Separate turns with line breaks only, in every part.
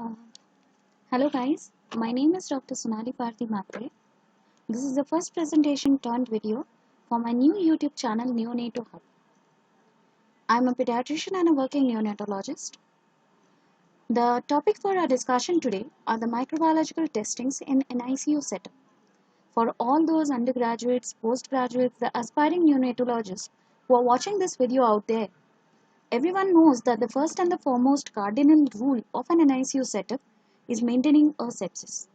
Uh, Hello guys, my name is Dr. Sonali Parthi Matre. This is the first presentation turned video for my new YouTube channel Neonatal Hub. I am a pediatrician and a working neonatologist. The topic for our discussion today are the microbiological testings in NICU setup. For all those undergraduates, postgraduates, the aspiring neonatologists who are watching this video out there, everyone knows that the first and the foremost cardinal rule of an NICU setup is maintaining a sepsis.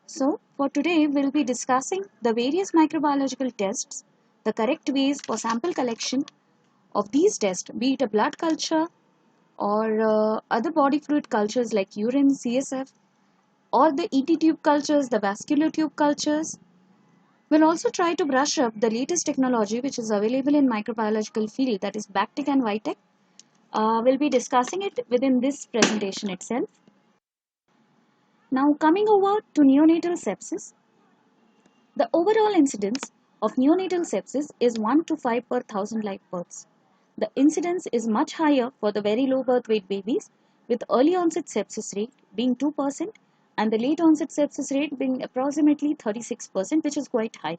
So, for today, we'll be discussing the various microbiological tests, the correct ways for sample collection of these tests, be it a blood culture or other body fluid cultures like urine, CSF, or the ET tube cultures, the vascular tube cultures. We'll also try to brush up the latest technology which is available in microbiological field, that is Bactec and vitek. We'll be discussing it within this presentation itself. Now, coming over to neonatal sepsis. The overall incidence of neonatal sepsis is 1 to 5 per 1000 live births. The incidence is much higher for the very low birth weight babies, with early onset sepsis rate being 2% and the late onset sepsis rate being approximately 36%, which is quite high.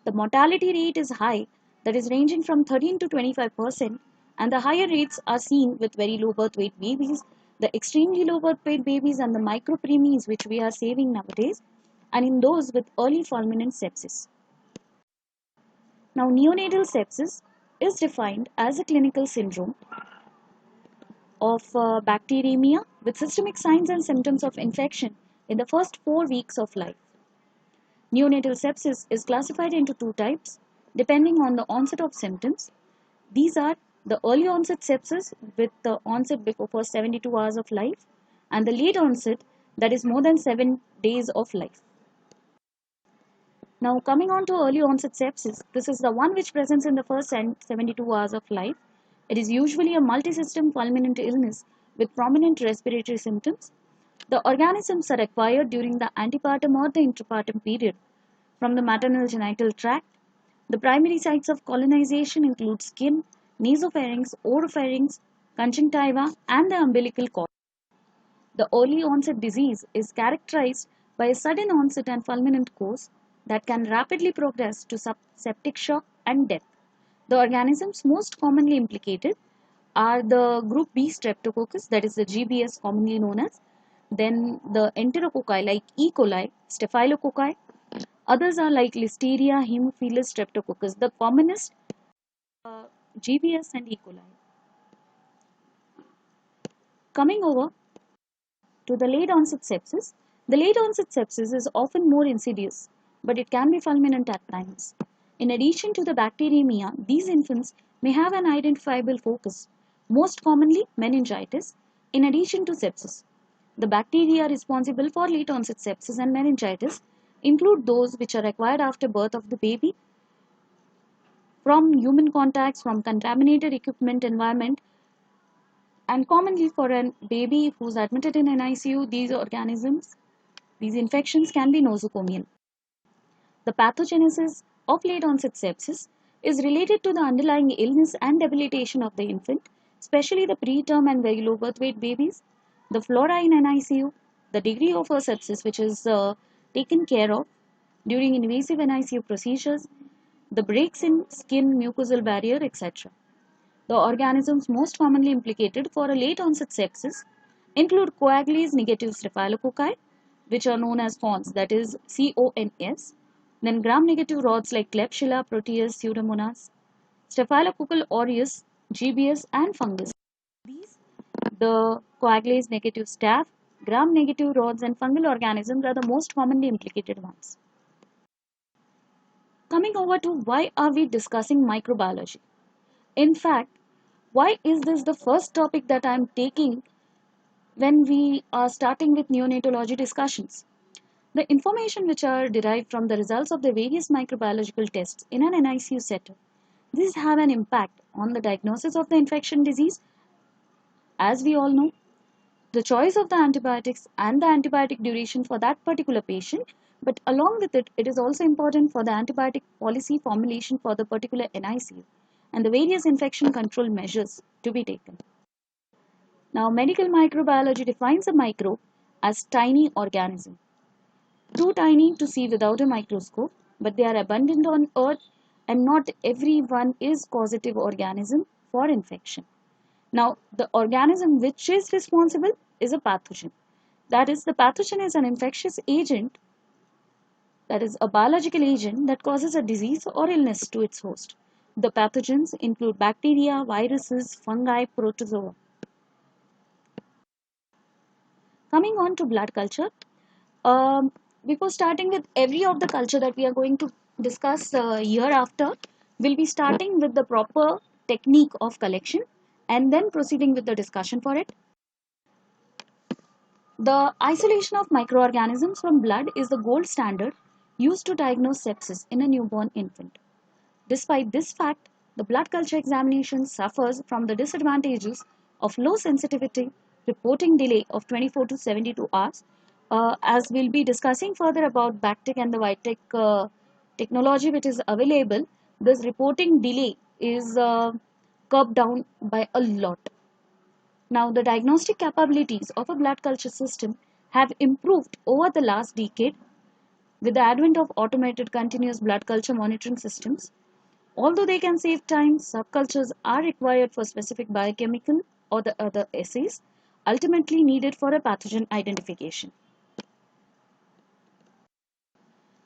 The mortality rate is high, that is ranging from 13 to 25%, and the higher rates are seen with very low birth weight babies, the extremely low birth weight babies, and the micropreemies, which we are saving nowadays, and in those with early fulminant sepsis. Now, neonatal sepsis is defined as a clinical syndrome of bacteremia with systemic signs and symptoms of infection in the first 4 weeks of life. Neonatal sepsis is classified into two types depending on the onset of symptoms. These are the early onset sepsis with the onset before first 72 hours of life, and the late onset, that is more than 7 days of life. Now, coming on to early onset sepsis, this is the one which presents in the first 72 hours of life. It is usually a multi-system fulminant illness with prominent respiratory symptoms. The organisms are acquired during the antepartum or the intrapartum period from the maternal genital tract. The primary sites of colonization include skin, nasopharynx, oropharynx, conjunctiva, and the umbilical cord. The early onset disease is characterized by a sudden onset and fulminant course that can rapidly progress to septic shock and death. The organisms most commonly implicated are the group B streptococcus, that is the GBS commonly known as, then the enterococci like E. coli, staphylococci. Others are like Listeria, Haemophilus streptococcus, the commonest GBS and E. coli. Coming over to the late onset sepsis. The late onset sepsis is often more insidious, but it can be fulminant at times. In addition to the bacteremia, these infants may have an identifiable focus, most commonly meningitis, in addition to sepsis. The bacteria responsible for late onset sepsis and meningitis include those which are acquired after birth of the baby, from human contacts, from contaminated equipment environment, and commonly for a baby who's admitted in an ICU, these infections can be nosocomial. The pathogenesis of late onset sepsis is related to the underlying illness and debilitation of the infant, especially the preterm and very low birth weight babies, the flora in an ICU, the degree of a sepsis which is taken care of during invasive NICU procedures, the breaks in skin mucosal barrier, etc. The organisms most commonly implicated for a late onset sepsis include coagulase negative staphylococci, which are known as CONS, that is CONS, then gram-negative rods like Klebsiella, Proteus, Pseudomonas, Staphylococcal aureus, GBS, and fungus. These, the coagulase negative staph, gram-negative rods, and fungal organisms are the most commonly implicated ones. Coming over to why are we discussing microbiology? In fact, why is this the first topic that I am taking when we are starting with neonatology discussions? The information which are derived from the results of the various microbiological tests in an NICU setup, these have an impact on the diagnosis of the infection disease. As we all know, the choice of the antibiotics and the antibiotic duration for that particular patient, but along with it, it is also important for the antibiotic policy formulation for the particular NICU and the various infection control measures to be taken. Now, medical microbiology defines a microbe as tiny organism, too tiny to see without a microscope, but they are abundant on Earth, and not every one is causative organism for infection. Now, the organism which is responsible is a pathogen. That is, the pathogen is an infectious agent, that is, a biological agent that causes a disease or illness to its host. The pathogens include bacteria, viruses, fungi, protozoa. Coming on to blood culture, um, before starting with every of the culture that we are going to discuss year after, we'll be starting with the proper technique of collection and then proceeding with the discussion for it. The isolation of microorganisms from blood is the gold standard used to diagnose sepsis in a newborn infant. Despite this fact, the blood culture examination suffers from the disadvantages of low sensitivity, reporting delay of 24 to 72 hours. As we'll be discussing further about Bactec and the vitek technology which is available, this reporting delay is curbed down by a lot. Now, the diagnostic capabilities of a blood culture system have improved over the last decade with the advent of automated continuous blood culture monitoring systems. Although they can save time, subcultures are required for specific biochemical or the other assays, ultimately needed for a pathogen identification.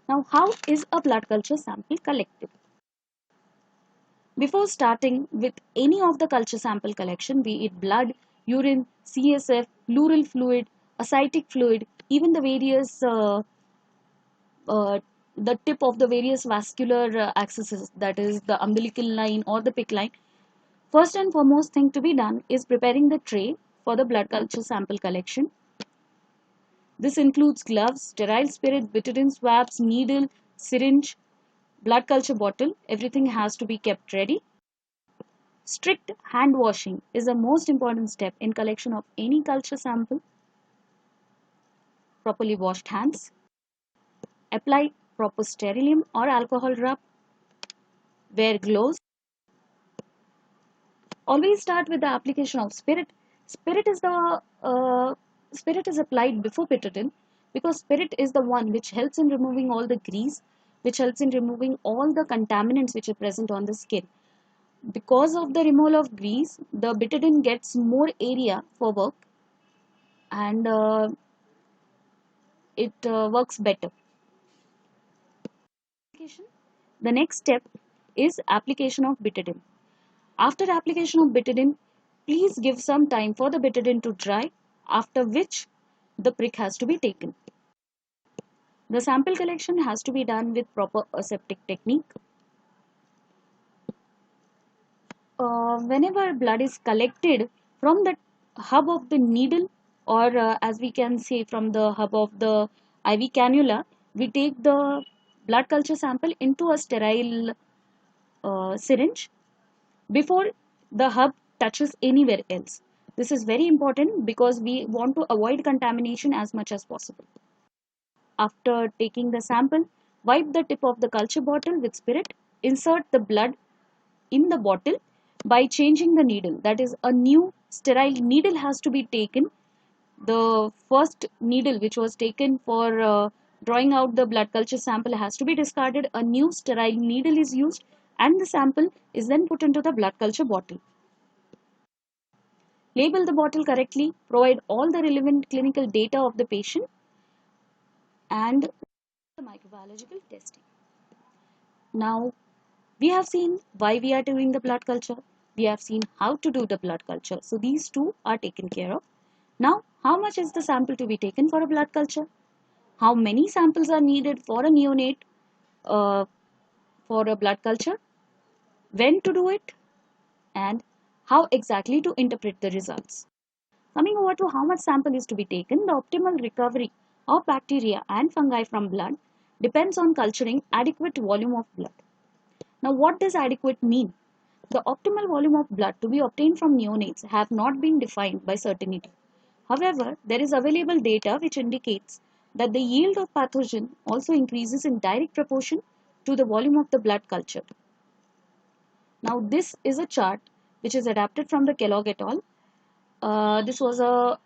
Now, how is a blood culture sample collected? Before starting with any of the culture sample collection, be it blood, urine, CSF, pleural fluid, ascitic fluid, even the various uh, the tip of the various vascular axes, that is the umbilical line or the PIC line. First and foremost thing to be done is preparing the tray for the blood culture sample collection. This includes gloves, sterile spirit, betadine swabs, needle, syringe, blood culture bottle. Everything has to be kept ready. Strict hand washing is the most important step in collection of any culture sample. Properly washed hands. Apply proper sterilium or alcohol rub. Wear gloves. Always start with the application of spirit. Spirit is the spirit is applied before betadine because spirit is the one which helps in removing all the grease, which helps in removing all the contaminants which are present on the skin. Because of the removal of grease, the betadine gets more area for work, and it works better. The next step is application of betadine. After application of betadine, please give some time for the betadine to dry, after which the prick has to be taken. The sample collection has to be done with proper aseptic technique. Whenever blood is collected from the hub of the needle, or as we can say from the hub of the IV cannula, we take the blood culture sample into a sterile syringe before the hub touches anywhere else. This is very important because we want to avoid contamination as much as possible. After taking the sample, wipe the tip of the culture bottle with spirit, insert the blood in the bottle by changing the needle. That is, a new sterile needle has to be taken. The first needle which was taken for drawing out the blood culture sample has to be discarded. A new sterile needle is used and the sample is then put into the blood culture bottle. Label the bottle correctly, provide all the relevant clinical data of the patient, and the microbiological testing. Now, we have seen why we are doing the blood culture. We have seen how to do the blood culture. So these two are taken care of. Now, how much is the sample to be taken for a blood culture? How many samples are needed for a neonate uh, for a blood culture? When to do it? And how exactly to interpret the results? Coming over to how much sample is to be taken, the optimal recovery of bacteria and fungi from blood depends on culturing adequate volume of blood. Now, what does adequate mean? The optimal volume of blood to be obtained from neonates have not been defined by certainty. However, there is available data which indicates that the yield of pathogen also increases in direct proportion to the volume of the blood cultured. Now, this is a chart which is adapted from the Kellogg et al. This was a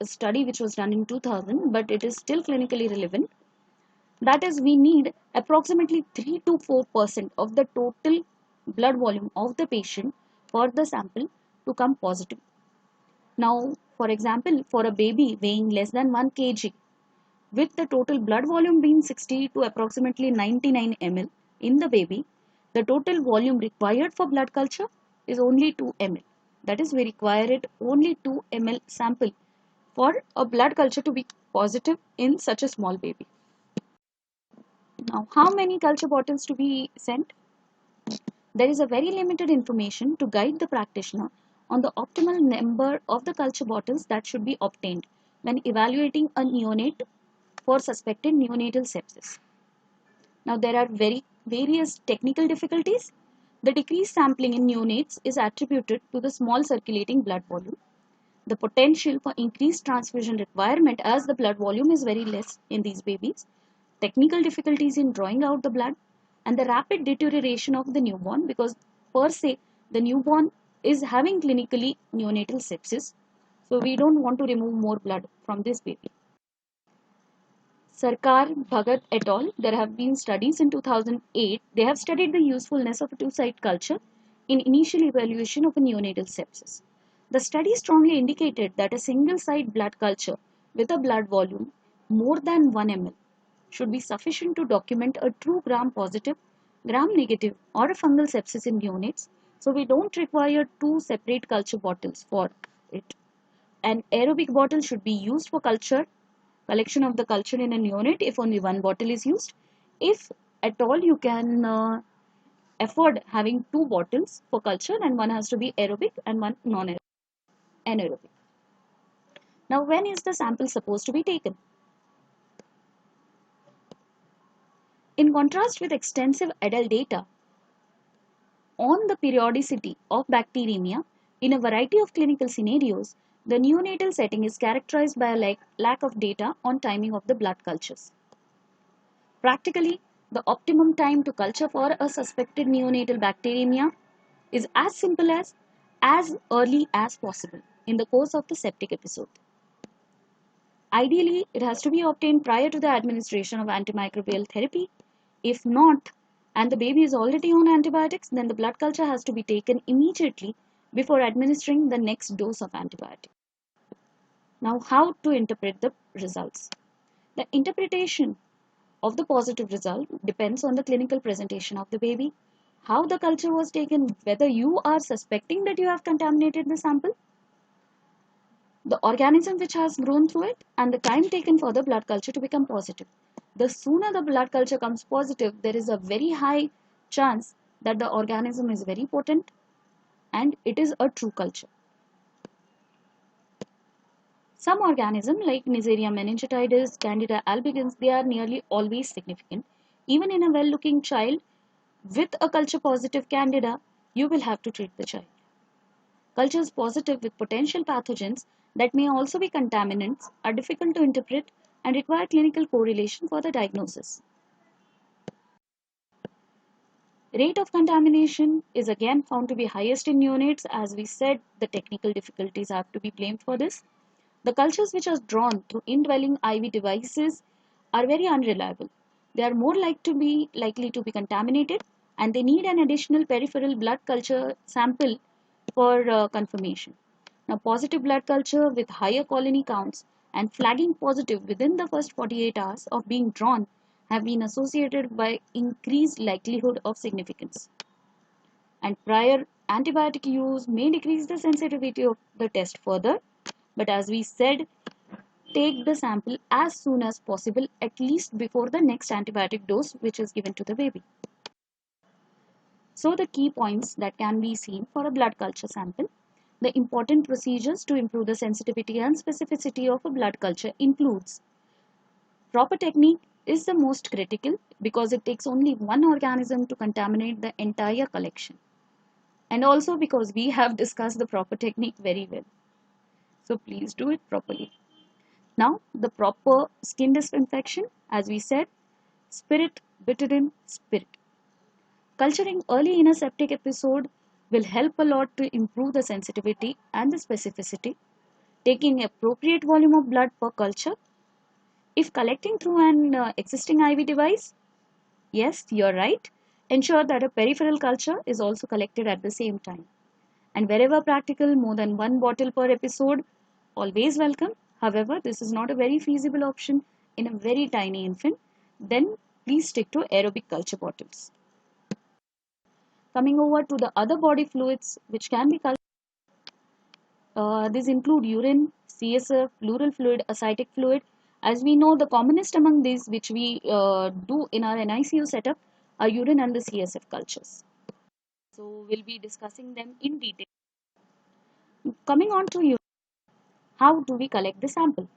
study which was done in 2000, but it is still clinically relevant. That is, we need approximately 3 to 4% of the total blood volume of the patient for the sample to come positive. Now, for example, for a baby weighing less than 1 kg, with the total blood volume being 60 to approximately 99 ml in the baby, the total volume required for blood culture is only 2 ml. That is, we require it only 2 ml sample for a blood culture to be positive in such a small baby. Now, how many culture bottles to be sent? There is a very limited information to guide the practitioner on the optimal number of the culture bottles that should be obtained when evaluating a neonate for suspected neonatal sepsis. Now, there are various technical difficulties. The decreased sampling in neonates is attributed to the small circulating blood volume. The potential for increased transfusion requirement as the blood volume is very less in these babies. Technical difficulties in drawing out the blood, and the rapid deterioration of the newborn, because per se the newborn is having clinically neonatal sepsis, so we don't want to remove more blood from this baby. Sarkar, Bhagat et al. There have been studies in 2008. They have studied the usefulness of a two-site culture in initial evaluation of a neonatal sepsis. The study strongly indicated that a single-site blood culture with a blood volume more than 1 ml should be sufficient to document a true gram-positive, gram-negative, or a fungal sepsis in neonates. So we don't require two separate culture bottles for it. An aerobic bottle should be used for collection of the culture in a neonate if only one bottle is used. If at all you can afford having two bottles for culture, and one has to be aerobic and one anaerobic. Now, when is the sample supposed to be taken? In contrast with extensive adult data on the periodicity of bacteremia in a variety of clinical scenarios, the neonatal setting is characterized by a lack of data on timing of the blood cultures. Practically, the optimum time to culture for a suspected neonatal bacteremia is as simple as early as possible in the course of the septic episode. Ideally, it has to be obtained prior to the administration of antimicrobial therapy. If not, and the baby is already on antibiotics, then the blood culture has to be taken immediately before administering the next dose of antibiotic. Now, how to interpret the results? The interpretation of the positive result depends on the clinical presentation of the baby, how the culture was taken, whether you are suspecting that you have contaminated the sample, the organism which has grown through it, and the time taken for the blood culture to become positive. The sooner the blood culture comes positive, there is a very high chance that the organism is very potent and it is a true culture. Some organisms like Neisseria meningitidis, Candida albicans, they are nearly always significant. Even in a well-looking child with a culture positive Candida, you will have to treat the child. Cultures positive with potential pathogens that may also be contaminants are difficult to interpret and require clinical correlation for the diagnosis. Rate of contamination is again found to be highest in neonates. As we said, the technical difficulties have to be blamed for this. The cultures which are drawn through indwelling IV devices are very unreliable. They are more likely to be contaminated, and they need an additional peripheral blood culture sample for confirmation. Now, positive blood culture with higher colony counts and flagging positive within the first 48 hours of being drawn have been associated by increased likelihood of significance. And prior antibiotic use may decrease the sensitivity of the test further, but as we said, take the sample as soon as possible, at least before the next antibiotic dose which is given to the baby. So the key points that can be seen for a blood culture sample. The important procedures to improve the sensitivity and specificity of a blood culture includes proper technique is the most critical because it takes only one organism to contaminate the entire collection, and also because we have discussed the proper technique very well. So please do it properly. Now, the proper skin disinfection, as we said, spirit, betadine, spirit. Culturing early in a septic episode will help a lot to improve the sensitivity and the specificity taking appropriate volume of blood per culture. If collecting through an existing IV device, yes, you're right. Ensure that a peripheral culture is also collected at the same time. And wherever practical, more than one bottle per episode, always welcome. However, this is not a very feasible option in a very tiny infant. Then please stick to aerobic culture bottles. Coming over to the other body fluids which can be cultured, these include urine, CSF, pleural fluid, ascitic fluid. As we know, the commonest among these which we do in our NICU setup are urine and the CSF cultures. So we'll be discussing them in detail. Coming on to urine, how do we collect the sample?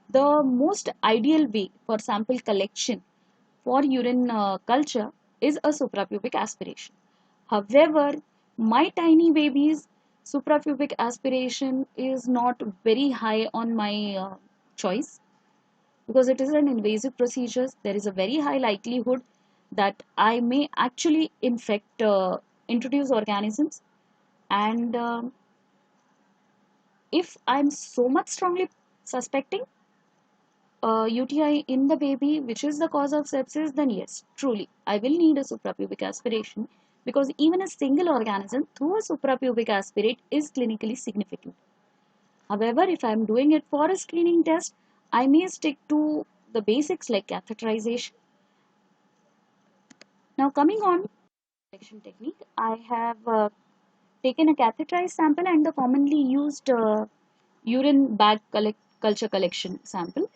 The most ideal way for sample collection for urine culture is a suprapubic aspiration. However, my tiny baby's suprapubic aspiration is not very high on my choice because it is an invasive procedure. There is a very high likelihood that I may actually introduce organisms, and if I'm so much strongly suspecting UTI in the baby, which is the cause of sepsis, then yes, truly, I will need a suprapubic aspiration because even a single organism through a suprapubic aspirate is clinically significant. However, if I am doing it for a screening test, I may stick to the basics like catheterization. Now, coming on collection technique, I have taken a catheterized sample and the commonly used urine bag culture collection sample.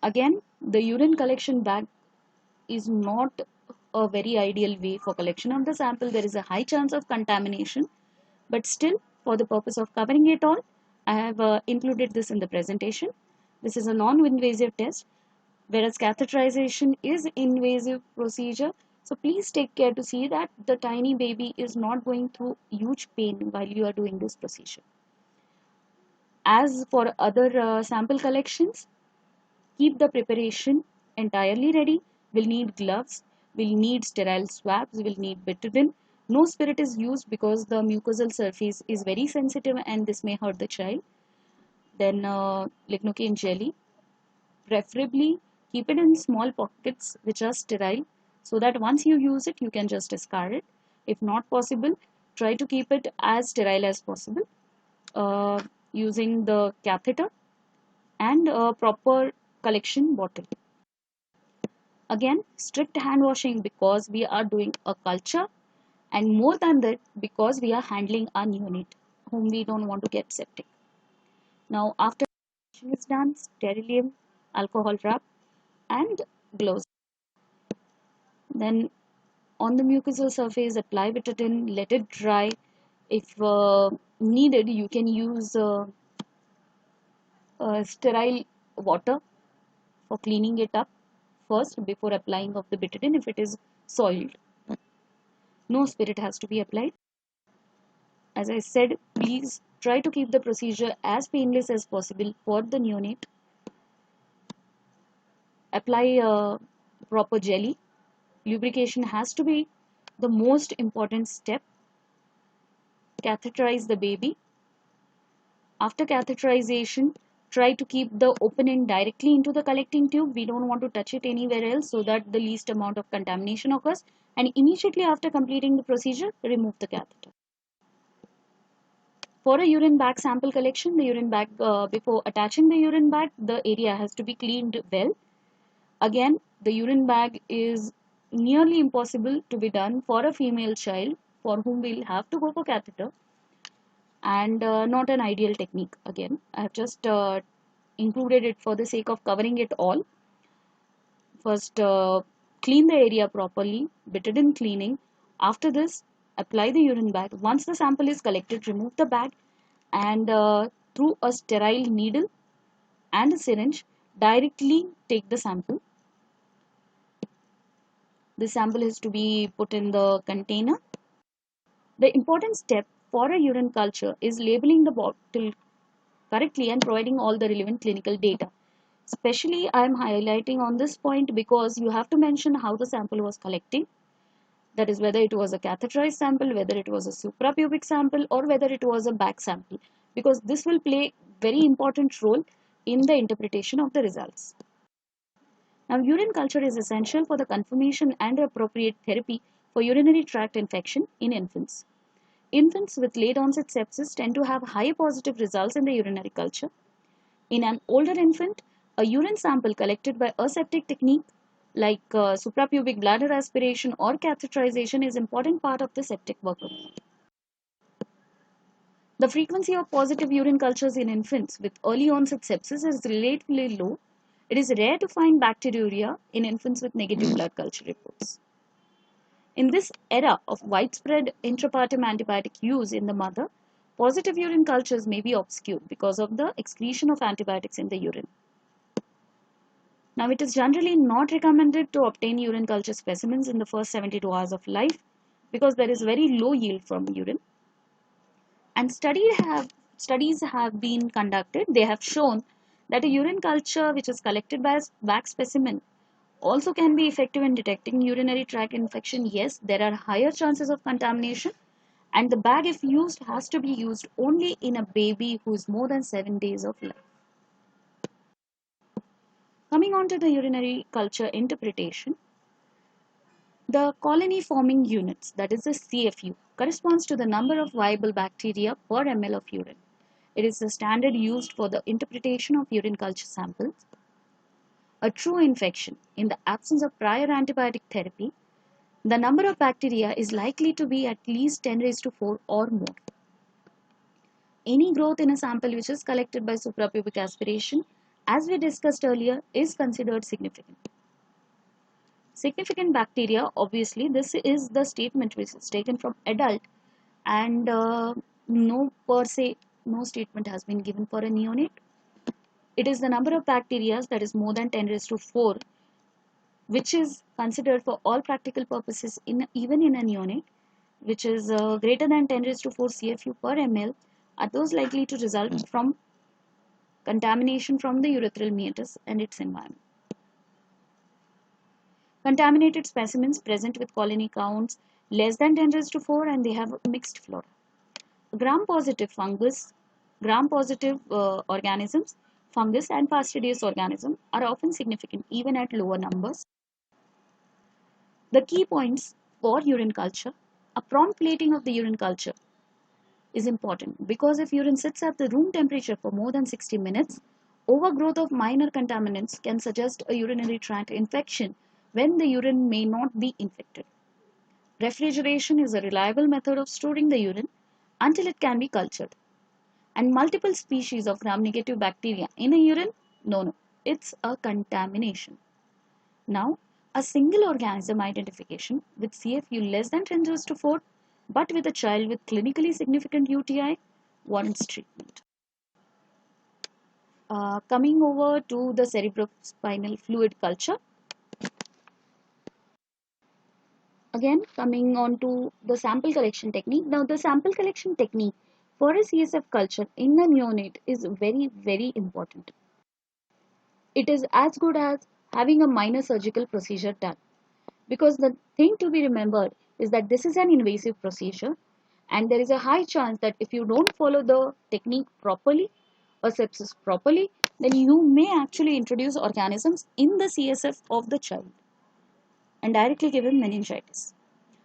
Again, the urine collection bag is not a very ideal way for collection of the sample. There is a high chance of contamination, but still, for the purpose of covering it all, I have included this in the presentation. This is a non-invasive test, whereas catheterization is invasive procedure. So please take care to see that the tiny baby is not going through huge pain while you are doing this procedure. As for other sample collections, keep the preparation entirely ready. We'll need gloves, we'll need sterile swabs, we'll need betadine. No spirit is used because the mucosal surface is very sensitive and this may hurt the child. Then lignocaine jelly. Preferably keep it in small pockets which are sterile so that once you use it, you can just discard it. If not possible, try to keep it as sterile as possible using the catheter and a proper collection bottle. Again, strict hand washing because we are doing a culture, and more than that, because we are handling a neonate whom we don't want to get septic. Now, after is done, sterilium, alcohol wrap, and gloves. Then, on the mucosal surface, apply betadine, let it dry. If needed, you can use sterile water for cleaning it up first before applying of the betadine if it is soiled. No spirit has to be applied. As I said, please try to keep the procedure as painless as possible for the neonate. Apply proper jelly. Lubrication has to be the most important step. Catheterize the baby. After catheterization, try to keep the open end directly into the collecting tube. We don't want to touch it anywhere else so that the least amount of contamination occurs. And immediately after completing the procedure, remove the catheter. For a urine bag sample collection, the urine bag, before attaching the urine bag, the area has to be cleaned well. Again, the urine bag is nearly impossible to be done for a female child for whom we'll have to go for catheter, and not an ideal technique. Again, I have just included it for the sake of covering it all. First, clean the area properly, betadine cleaning. After this, apply the urine bag. Once the sample is collected, remove the bag and through a sterile needle and a syringe, directly take the sample. The sample is to be put in the container. The important step for a urine culture is labeling the bottle correctly and providing all the relevant clinical data. Especially, I am highlighting on this point because you have to mention how the sample was collecting. That is whether it was a catheterized sample, whether it was a suprapubic sample, or whether it was a bag sample. because this will play very important role in the interpretation of the results. Now, urine culture is essential for the confirmation and appropriate therapy for urinary tract infection in infants. Infants with late onset sepsis tend to have high positive results in the urinary culture. In an older infant, a urine sample collected by aseptic technique like suprapubic bladder aspiration or catheterization is an important part of the septic workup. The frequency of positive urine cultures in infants with early onset sepsis is relatively low. It is rare to find bacteriuria in infants with negative blood culture reports. In this era of widespread intrapartum antibiotic use in the mother, positive urine cultures may be obscured because of the excretion of antibiotics in the urine. Now, it is generally not recommended to obtain urine culture specimens in the first 72 hours of life because there is very low yield from urine. And studies have been conducted. They have shown that a urine culture which is collected by a wax specimen also can be effective in detecting urinary tract infection. Yes, there are higher chances of contamination, and the bag, if used, has to be used only in a baby who is more than 7 days of life. Coming on to the urinary culture interpretation, the colony forming units, that is the CFU, corresponds to the number of viable bacteria per ml of urine. It is the standard used for the interpretation of urine culture samples. A true infection in the absence of prior antibiotic therapy, the number of bacteria is likely to be at least 10 raised to 4 or more. Any growth in a sample which is collected by suprapubic aspiration, as we discussed earlier, is considered significant. Significant bacteria, obviously, this is the statement which is taken from adult, and no statement has been given for a neonate. It is the number of bacteria that is more than 10 raised to 4, which is considered for all practical purposes even in a neonate, which is greater than 10 raised to 4 CFU per ml, are those likely to result from contamination from the urethral meatus and its environment. Contaminated specimens present with colony counts less than 10 raised to 4 and they have mixed flora. Gram-positive organisms, fungus and fastidious organisms are often significant even at lower numbers. The key points for urine culture, a prompt plating of the urine culture is important because if urine sits at the room temperature for more than 60 minutes, overgrowth of minor contaminants can suggest a urinary tract infection when the urine may not be infected. Refrigeration is a reliable method of storing the urine until it can be cultured. And multiple species of gram-negative bacteria in a urine? No, it's a contamination. Now, a single organism identification with CFU less than 10 to 4 but with a child with clinically significant UTI warrants treatment. Coming over to the cerebrospinal fluid culture. Again, coming on to the sample collection technique. Now, the sample collection technique for a CSF culture in a neonate is very, very important. It is as good as having a minor surgical procedure done. Because the thing to be remembered is that this is an invasive procedure and there is a high chance that if you don't follow the technique properly or sepsis properly, then you may actually introduce organisms in the CSF of the child and directly give him meningitis.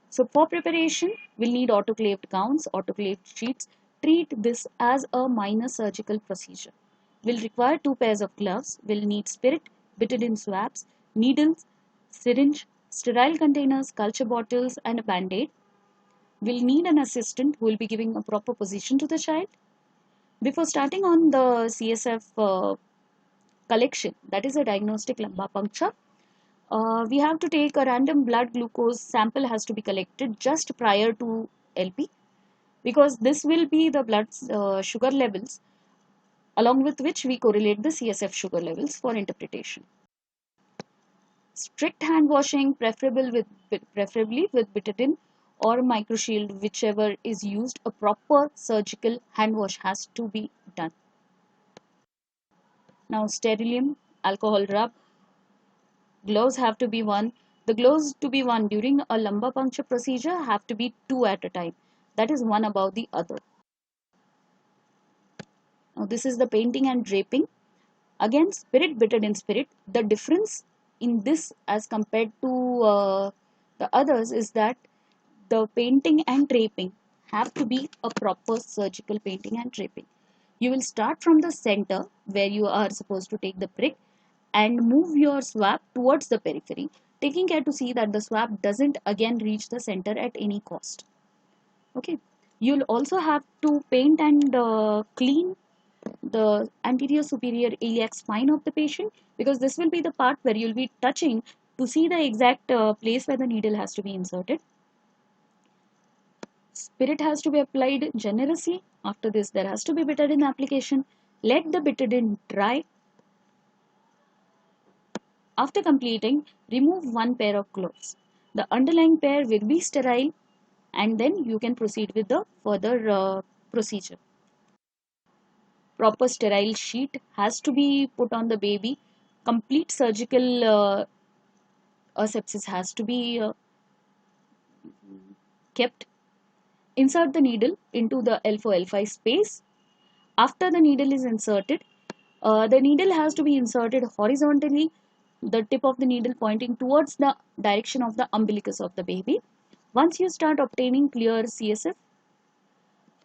So for preparation, we'll need autoclaved gowns, autoclaved sheets. Treat this as a minor surgical procedure. We'll require 2 pairs of gloves. We'll need spirit, betadine swabs, needles, syringe, sterile containers, culture bottles, and a band-aid. We'll need an assistant who will be giving a proper position to the child. Before starting on the CSF collection, that is a diagnostic lumbar puncture, we have to take a random blood glucose sample has to be collected just prior to LP because this will be the blood sugar levels along with which we correlate the CSF sugar levels for interpretation. Strict hand washing, preferably with betadine or microshield, whichever is used. A proper surgical hand wash has to be done. Now, sterilium, alcohol rub, gloves have to be worn. The gloves to be worn during a lumbar puncture procedure have to be 2 at a time. That is one above the other. Now this is the painting and draping. Again, spirit bitted in spirit. The difference in this as compared to the others is that the painting and draping have to be a proper surgical painting and draping. You will start from the center where you are supposed to take the prick and move your swab towards the periphery, taking care to see that the swab doesn't again reach the center at any cost. Okay. You'll also have to paint and clean the anterior superior iliac spine of the patient, because this will be the part where you'll be touching to see the exact place where the needle has to be inserted. Spirit has to be applied generously. After this, there has to be betadine application. Let the betadine dry. After completing, remove one pair of gloves. The underlying pair will be sterile, and then you can proceed with the further procedure. Proper sterile sheet has to be put on the baby. Complete surgical asepsis has to be kept. Insert the needle into the L4 L5 space. After the needle is inserted, the needle has to be inserted horizontally, the tip of the needle pointing towards the direction of the umbilicus of the baby. Once you start obtaining clear CSF,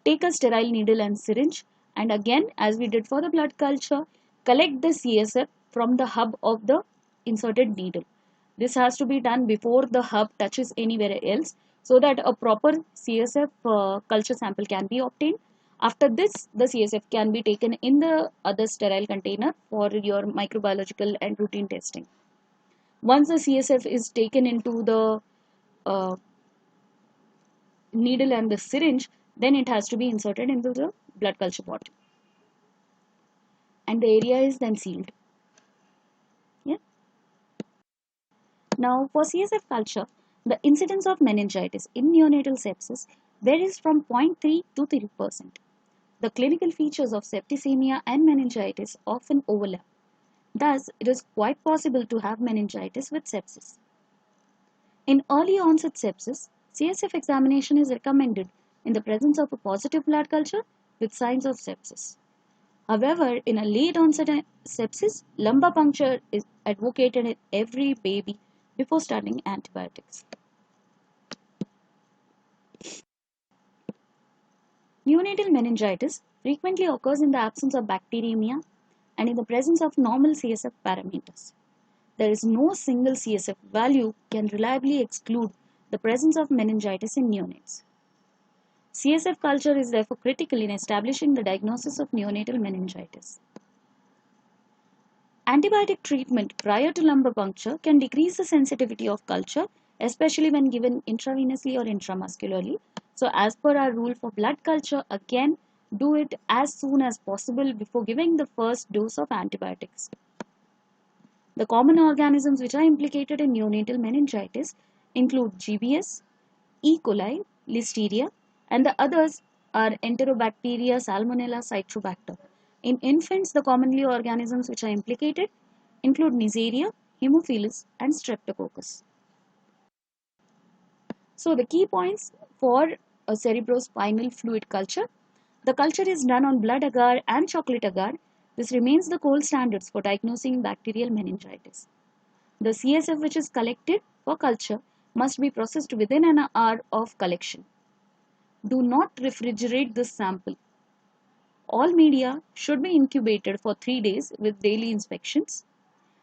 take a sterile needle and syringe, and again, as we did for the blood culture, collect the CSF from the hub of the inserted needle. This has to be done before the hub touches anywhere else, so that a proper CSF culture sample can be obtained. After this, the CSF can be taken in the other sterile container for your microbiological and routine testing. Once the CSF is taken into the uh, needle and the syringe, then it has to be inserted into the blood culture pot, and the area is then sealed. Yeah. Now, for CSF culture, the incidence of meningitis in neonatal sepsis varies from 0.3 to 3%. The clinical features of septicemia and meningitis often overlap. Thus, it is quite possible to have meningitis with sepsis. In early onset sepsis, CSF examination is recommended in the presence of a positive blood culture with signs of sepsis. However, in a late onset sepsis, lumbar puncture is advocated in every baby before starting antibiotics. Neonatal meningitis frequently occurs in the absence of bacteremia and in the presence of normal CSF parameters. There is no single CSF value can reliably exclude the presence of meningitis in neonates. CSF culture is therefore critical in establishing the diagnosis of neonatal meningitis. Antibiotic treatment prior to lumbar puncture can decrease the sensitivity of culture, especially when given intravenously or intramuscularly. So as per our rule for blood culture, again, do it as soon as possible before giving the first dose of antibiotics. The common organisms which are implicated in neonatal meningitis include GBS, E. coli, Listeria, and the others are Enterobacteria, Salmonella, Citrobacter. In infants, the commonly organisms which are implicated include Neisseria, Haemophilus, and Streptococcus. So the key points for a cerebrospinal fluid culture: the culture is done on blood agar and chocolate agar. This remains the gold standards for diagnosing bacterial meningitis. The CSF which is collected for culture must be processed within an hour of collection. Do not refrigerate this sample. All media should be incubated for 3 days with daily inspections,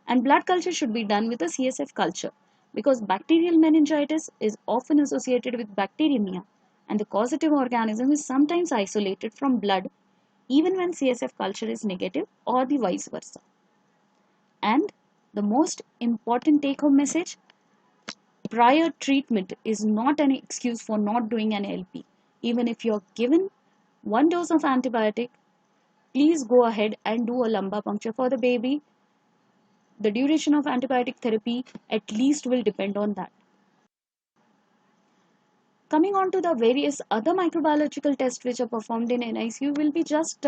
and blood culture should be done with a CSF culture, because bacterial meningitis is often associated with bacteremia, and the causative organism is sometimes isolated from blood even when CSF culture is negative, or the vice versa. And the most important take home message: prior treatment is not an excuse for not doing an LP. Even if you're given one dose of antibiotic, please go ahead and do a lumbar puncture for the baby. The duration of antibiotic therapy at least will depend on that. Coming on to the various other microbiological tests which are performed in NICU, will be just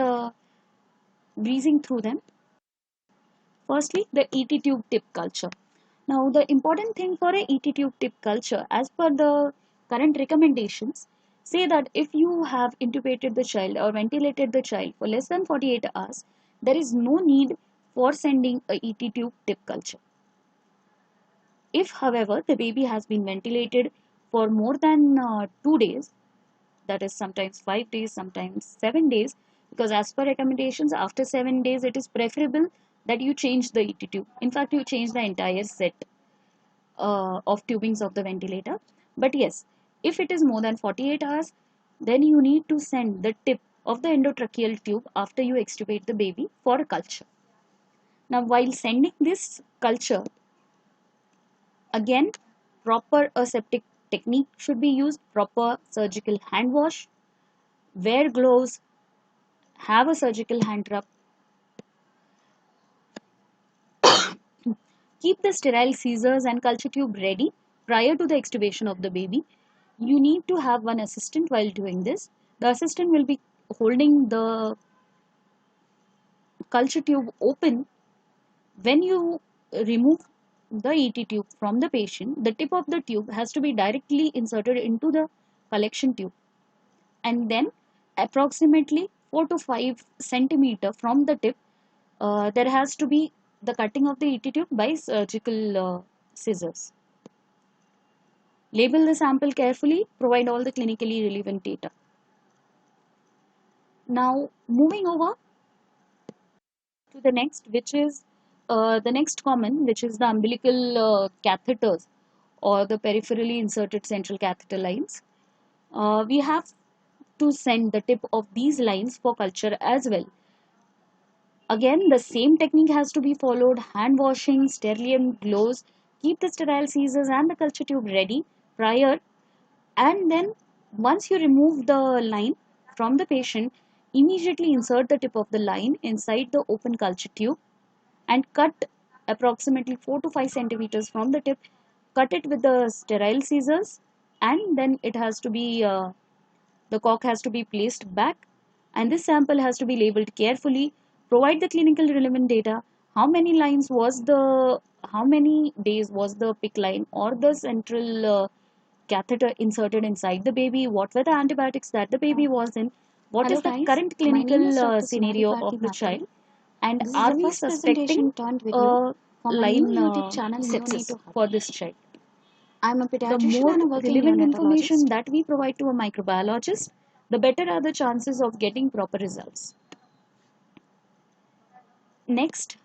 breezing through them. Firstly, the ET tube tip culture. Now, the important thing for a ET tube tip culture, as per the current recommendations, Say that if you have intubated the child or ventilated the child for less than 48 hours, there is no need for sending a ET tube tip culture. If, however, the baby has been ventilated for more than 2 days, that is sometimes 5 days, sometimes 7 days, because as per recommendations, after 7 days, it is preferable that you change the ET tube. In fact, you change the entire set of tubings of the ventilator. But yes, if it is more than 48 hours, then you need to send the tip of the endotracheal tube after you extubate the baby for a culture. Now, while sending this culture, again, proper aseptic technique should be used, proper surgical hand wash, wear gloves, have a surgical hand rub, keep the sterile scissors and culture tube ready prior to the extubation of the baby. You need to have one assistant while doing this. The assistant will be holding the culture tube open. When you remove the ET tube from the patient, the tip of the tube has to be directly inserted into the collection tube, and then approximately 4 to 5 centimeter from the tip, there has to be the cutting of the ET tube by surgical scissors. Label the sample carefully, provide all the clinically relevant data. Now, moving over to the next, which is the next common, which is the umbilical catheters or the peripherally inserted central catheter lines. We have to send the tip of these lines for culture as well. Again, the same technique has to be followed: hand washing, sterilium, gloves, keep the sterile scissors and the culture tube ready prior, and then once you remove the line from the patient, immediately insert the tip of the line inside the open culture tube and cut approximately 4 to 5 centimeters from the tip. Cut it with the sterile scissors, and then it has to be the cork has to be placed back, and this sample has to be labeled carefully. Provide the clinical relevant data. How many days was the PIC line or the central catheter inserted inside the baby? What were the antibiotics that the baby was in? What
Hello
is the
guys,
current
my name is
clinical
Dr.
scenario
Sonali
of the
Bharti
child?
Mathur.
And
This is
are
the
we
first
suspecting
presentation turned video
a
for my new
line
YouTube channel
sepsis
Neonatal
for
Hospital.
this child?
I am a
The
pediatrician
more
and a working
relevant information
neonatologist.
that we provide to a microbiologist, the better are the chances of getting proper results. Next,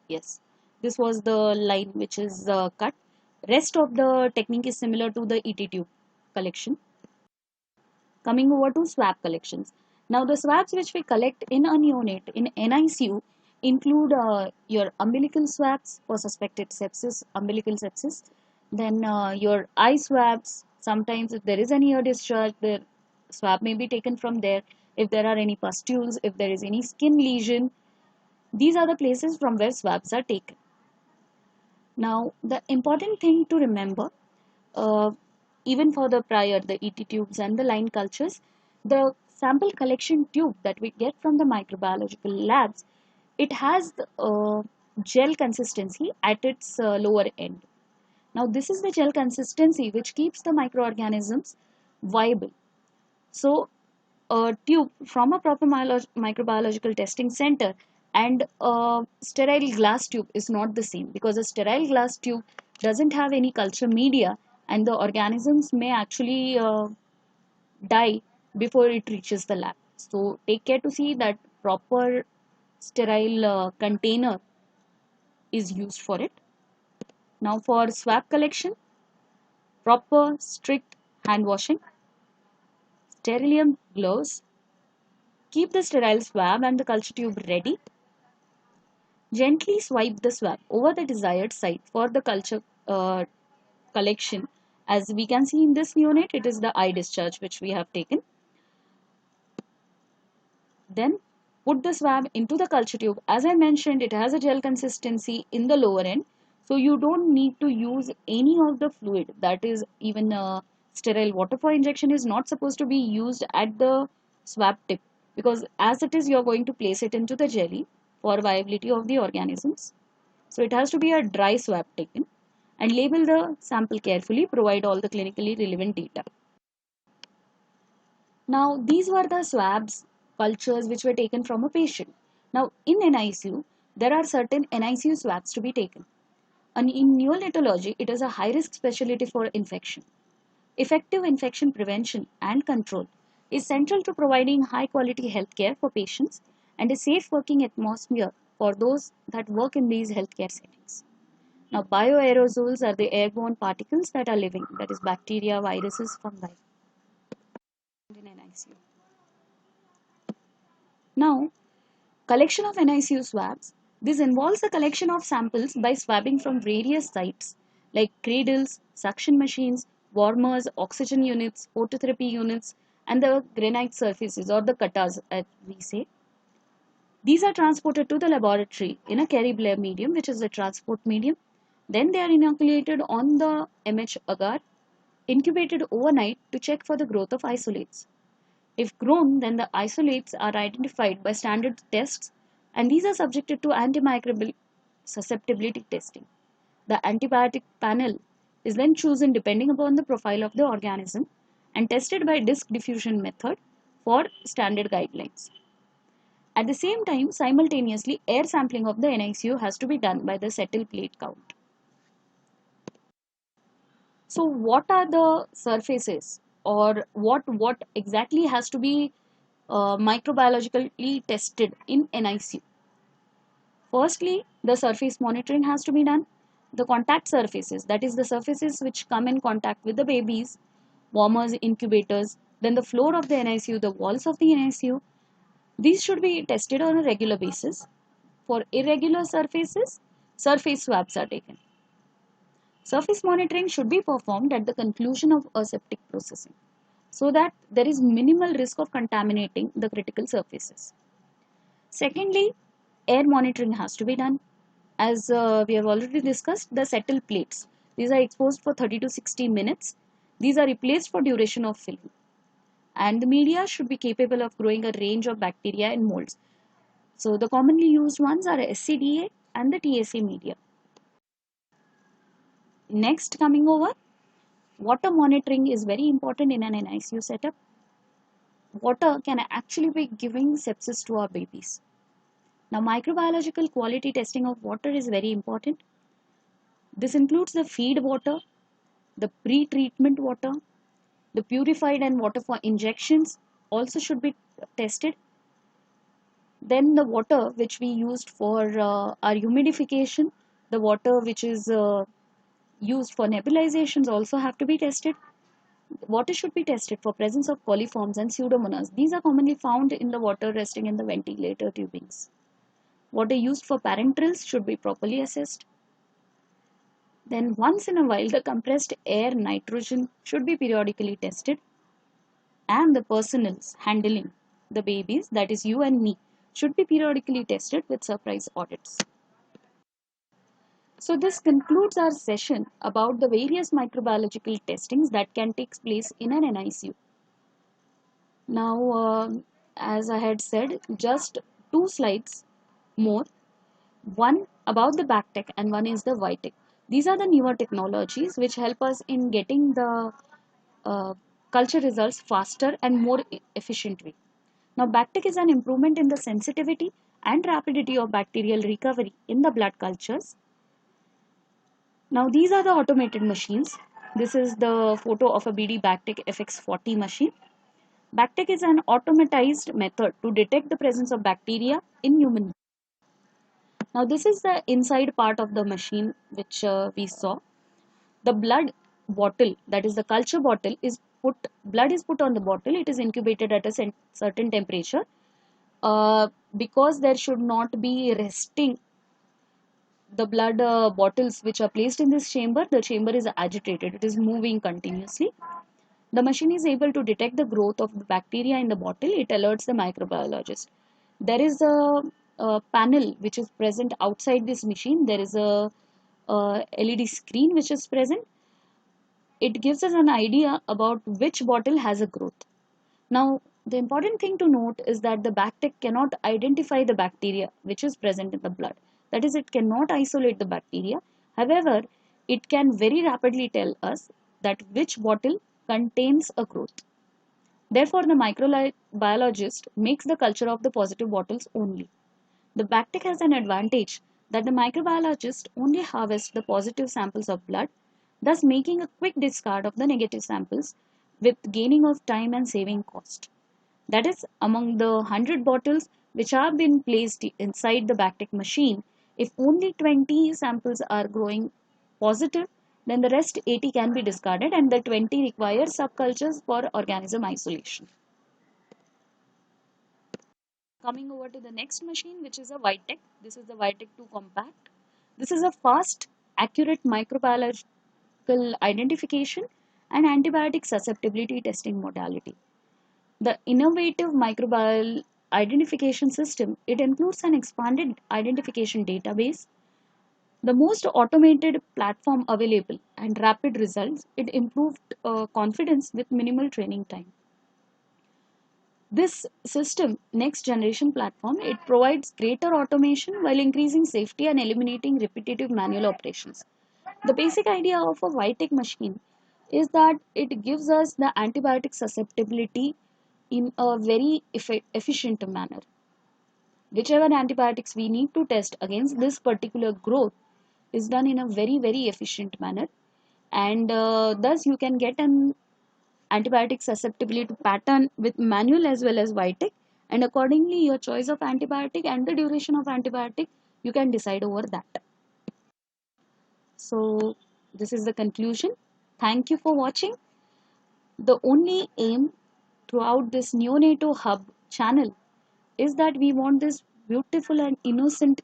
yes, this was the line which is cut. Rest of the technique is similar to the ET tube collection. Coming over to swab collections. Now, the swabs which we collect in a neonate in NICU include your umbilical swabs for suspected sepsis, umbilical sepsis, then your eye swabs. Sometimes, if there is any ear discharge, the swab may be taken from there. If there are any pustules, if there is any skin lesion, these are the places from where swabs are taken. Now, the important thing to remember, uh, even for the prior, the ET tubes and the line cultures, the sample collection tube that we get from the microbiological labs, it has gel consistency at its lower end. Now, this is the gel consistency which keeps the microorganisms viable. So, a tube from a proper microbiological testing center and a sterile glass tube is not the same, because a sterile glass tube doesn't have any culture media, and the organisms may actually die before it reaches the lab. So take care to see that proper sterile container is used for it. Now, for swab collection, proper strict hand washing, sterilium gloves, keep the sterile swab and the culture tube ready. Gently swipe the swab over the desired site for the culture collection. As we can see in this neonate, it is the eye discharge which we have taken. Then put the swab into the culture tube. As I mentioned, it has a gel consistency in the lower end, so you don't need to use any of the fluid. That is, even sterile water for injection is not supposed to be used at the swab tip, because as it is, you're going to place it into the jelly for viability of the organisms. So it has to be a dry swab taken. and label the sample carefully, provide all the clinically relevant data. Now, these were the swabs, cultures which were taken from a patient. Now, in NICU, there are certain NICU swabs to be taken. And in neonatology, it is a high-risk specialty for infection. Effective infection prevention and control is central to providing high-quality healthcare for patients and a safe working atmosphere for those that work in these healthcare settings. Now, bioaerosols are the airborne particles that are living, that is bacteria, viruses, fungi in NICU. Now, collection of NICU swabs. This involves the collection of samples by swabbing from various sites like cradles, suction machines, warmers, oxygen units, phototherapy units, and the granite surfaces or the katas as we say. These are transported to the laboratory in a carry-bearer medium, which is the transport medium. Then they are inoculated on the MH agar, incubated overnight to check for the growth of isolates. If grown, then the isolates are identified by standard tests, and these are subjected to antimicrobial susceptibility testing. The antibiotic panel is then chosen depending upon the profile of the organism and tested by disk diffusion method for standard guidelines. At the same time, simultaneously, air sampling of the NICU has to be done by the settle plate count. So, what are the surfaces, or what exactly has to be microbiologically tested in NICU? Firstly, the surface monitoring has to be done. The contact surfaces, that is the surfaces which come in contact with the babies, warmers, incubators, then the floor of the NICU, the walls of the NICU, these should be tested on a regular basis. For irregular surfaces, surface swabs are taken. Surface monitoring should be performed at the conclusion of aseptic processing so that there is minimal risk of contaminating the critical surfaces. Secondly, air monitoring has to be done. As we have already discussed, the settle plates. These are exposed for 30 to 60 minutes. These are replaced for duration of filling. And the media should be capable of growing a range of bacteria and molds. So the commonly used ones are SCDA and the TSA media. Next, coming over, water monitoring is very important in an NICU setup. Water can actually be giving sepsis to our babies. Now, microbiological quality testing of water is very important. This includes the feed water, the pre-treatment water, the purified and water for injections also should be tested. Then the water which we used for our humidification, the water which is used for nebulizations also have to be tested. Water should be tested for presence of coliforms and pseudomonas. These are commonly found in the water resting in the ventilator tubings. Water used for parenterals should be properly assessed. Then once in a while, the compressed air nitrogen should be periodically tested. And the personnels handling the babies, that is you and me, should be periodically tested with surprise audits. So this concludes our session about the various microbiological testings that can take place in an NICU. Now, as I had said, just two slides more. One about the Bactec and one is the vitek. These are the newer technologies which help us in getting the culture results faster and more efficient way. Now, Bactec is an improvement in the sensitivity and rapidity of bacterial recovery in the blood cultures. Now, these are the automated machines. This is the photo of a BD Bactec FX40 machine. Bactec is an automatized method to detect the presence of bacteria in human. Now, this is the inside part of the machine which we saw. The blood bottle, that is the culture bottle, blood is put on the bottle. It is incubated at a certain temperature. Because there should not be resting the blood bottles which are placed in this chamber, the chamber is agitated, it is moving continuously. The machine is able to detect the growth of the bacteria in the bottle. It alerts the microbiologist. There is a panel which is present outside this machine. There is a LED screen which is present. It gives us an idea about which bottle has a growth. Now, the important thing to note is that the Bactec cannot identify the bacteria which is present in the blood. That is, it cannot isolate the bacteria. However, it can very rapidly tell us that which bottle contains a growth. Therefore, the microbiologist makes the culture of the positive bottles only. The Bactec has an advantage that the microbiologist only harvests the positive samples of blood, thus making a quick discard of the negative samples with gaining of time and saving cost. That is, among the 100 bottles which have been placed inside the Bactec machine, if only 20 samples are growing positive, then the rest 80 can be discarded and the 20 require subcultures for organism isolation. Coming over to the next machine, which is a vitek. This is the vitek 2 compact. This is a fast, accurate microbiological identification and antibiotic susceptibility testing modality. The innovative microbial identification system, it includes an expanded identification database, the most automated platform available, and rapid results. It improved confidence with minimal training time. This system, next generation platform, it provides greater automation while increasing safety and eliminating repetitive manual operations. The basic idea of a vitek machine is that it gives us the antibiotic susceptibility in a very efficient manner. Whichever antibiotics we need to test against this particular growth is done in a very efficient manner, and thus you can get an antibiotic susceptibility pattern with manual as well as vitek, and accordingly your choice of antibiotic and the duration of antibiotic you can decide over that. So this is the conclusion. Thank you for watching. The only aim throughout this Neonatal Hub channel is that we want this beautiful and innocent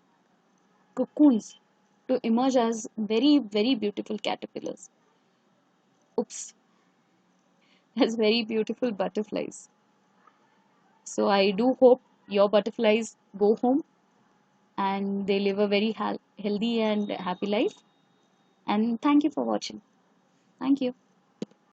cocoons to emerge as very beautiful caterpillars. Oops, as very beautiful butterflies. So I do hope your butterflies go home and they live a very healthy and happy life. And thank you for watching. Thank you.